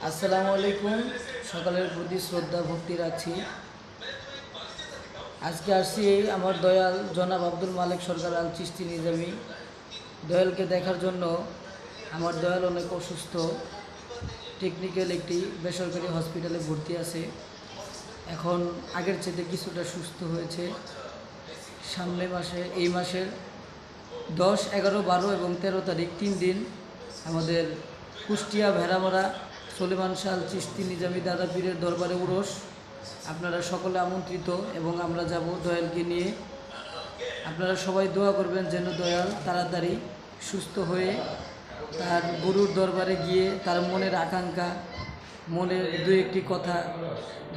আসসালামু আলাইকুম। সকালের প্রতি শ্রদ্ধা ভক্তি রাখছি। আজকে আসছি আমার দয়াল জনাব আব্দুল মালেক সরকার আল চিশতি নিজামী দয়ালকে দেখার জন্য। আমার দয়াল অনেক অসুস্থ, টেকনিক্যাল একটি বেসরকারি হসপিটালে ভর্তি আছে। এখন আগের চেয়ে কিছুটা সুস্থ হয়েছে। সামনে মাসে, এই মাসের 10, 11, 12 এবং 13 তারিখ 3 দিন আমাদের কুষ্টিয়া ভেড়ামারা সলেমান শাহ আল চিশতি নিজামী দাদা পীরের দরবারে উরস। আপনারা সকলে আমন্ত্রিত এবং আমরা যাব দয়ালকে নিয়ে। আপনারা সবাই দোয়া করবেন যেন দয়াল তাড়াতাড়ি সুস্থ হয়ে তার গুরুর দরবারে গিয়ে তার মনের আকাঙ্ক্ষা, মনের দু একটি কথা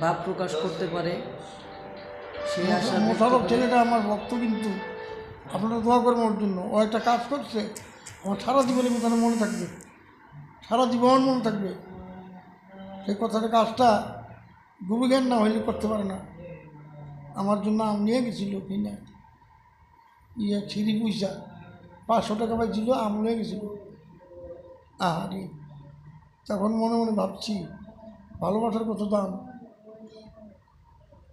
ভাব প্রকাশ করতে পারে। সেই আশা মোশারফ ছেলেটা আমার ভক্ত, কিন্তু আপনারা দোয়া করবেন ওর জন্য। ও একটা কাজ করছে, আমার সারা জীবনের মতো মনে থাকবে, সারা জীবন মনে থাকবে। সেই কথাটা, কাজটা গুরু জ্ঞান না হইলে করতে পারে না। আমার জন্য আম নিয়ে গেছিল কিনা, ছিঁড়ি পয়সা 500 টাকা পাইছিল, আম নিয়ে গেছিল। আহারে, তখন মনে মনে ভাবছি ভালোবাসার কত দাম।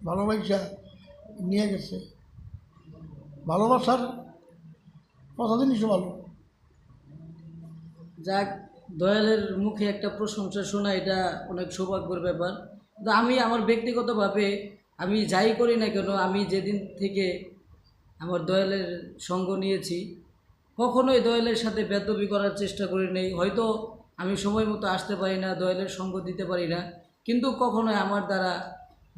ভালোবাসা নিয়ে গেছে, ভালোবাসার কথা জিনিসও ভালো। যাক, দয়ালের মুখে একটা প্রশংসা শোনা এটা অনেক সৌভাগ্যের ব্যাপার। তো আমি আমার ব্যক্তিগতভাবে আমি যাই করি না কেন, আমি যেদিন থেকে আমার দয়ালের সঙ্গ নিয়েছি কখনোই দয়ালের সাথে বেদবি করার চেষ্টা করি নেই। হয়তো আমি সময় মতো আসতে পারি না, দয়ালের সঙ্গ দিতে পারি না, কিন্তু কখনোই আমার দ্বারা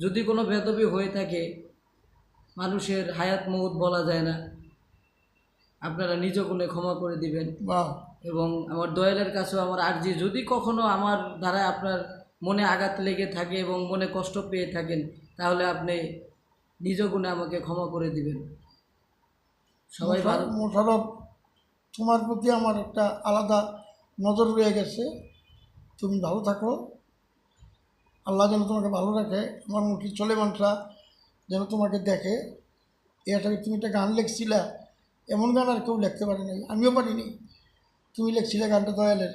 যদি কোনো বেদবি হয়ে থাকে, মানুষের হায়াত মৌত বলা যায় না, আপনারা নিজ গুণে ক্ষমা করে দিবেন। বা এবং আমার দয়ালের কাছেও আমার আর্জি, যদি কখনো আমার দ্বারা আপনার মনে আঘাত লেগে থাকে এবং মনে কষ্ট পেয়ে থাকেন, তাহলে আপনি নিজ গুণে আমাকে ক্ষমা করে দিবেন। সবাই ভালো। মোশারফ, তোমার প্রতি আমার একটা আলাদা নজর রয়ে গেছে। তুমি ভালো থাকো, আল্লাহ যেন তোমাকে ভালো রাখে। আমার মুখী সলেমানরা যেন তোমাকে দেখে। এটাকে তুমি একটা গান লিখছিলা, এমন গান আর কেউ লিখতে পারে নাই, আমিও পারিনি। তুমি লিখছিলে গানটা দয়ালের,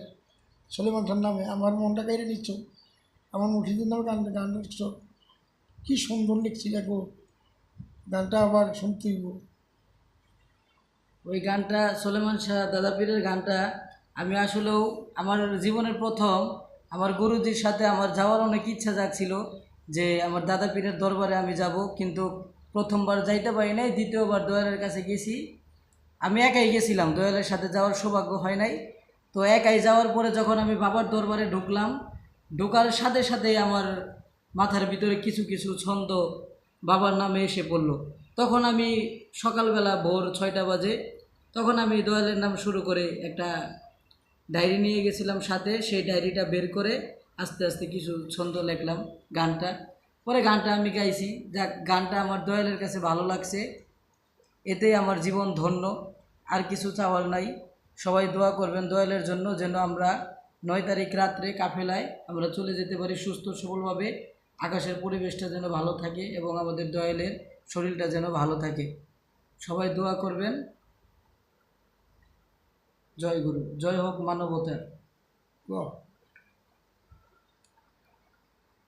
সলেমানটার নামে। আমার মনটা কেড়ে নিচ্ছ, আমার মুঠিদের নামে গান লিখছ। কী সুন্দর লিখছিলে গো, গানটা আবার শুনতেই গো। ওই গানটা সলেমান শাহ দাদা পীরের গানটা আমি আসলেও আমার জীবনের প্রথম আমার গুরুজির সাথে আমার যাওয়ার অনেক ইচ্ছা জাগছিল যে আমার দাদা পীরের দরবারে আমি যাব, কিন্তু প্রথমবার যাইতে পারি নাই। দ্বিতীয়বার দয়ালের কাছে গেছি, আমি একাই গেছিলাম, দয়ালের সাথে যাওয়ার সৌভাগ্য হয় নাই। তো একাই যাওয়ার পরে যখন আমি বাবার দরবারে ঢুকলাম, ঢোকার সাথে সাথেই আমার মাথার ভিতরে কিছু কিছু ছন্দ বাবার নামে এসে পড়ল। তখন আমি সকালবেলা ভোর 6টা বাজে, তখন আমি দয়ালের নাম শুরু করে একটা ডায়েরি নিয়ে গেছিলাম সাথে। সেই ডায়েরিটা বের করে আস্তে আস্তে কিছু ছন্দ লিখলাম গানটা। পরে গানটা আমি গাইছি। যাক, গানটা আমার দয়ালের কাছে ভালো লাগছে, এতেই আমার জীবন ধন্য। আর কিছু চাওয়ার নাই। সবাই দোয়া করবেন দয়ালের জন্য, যেন আমরা 9 তারিখ রাত্রে কাফেলায় আমরা চলে যেতে পারি সুস্থ সবলভাবে। আকাশের পরিবেশটা যেন ভালো থাকে এবং আমাদের দয়ালের শরীরটা যেন ভালো থাকে। সবাই দোয়া করবেন। জয় গুরু, জয় হোক মানবতার। বাহ।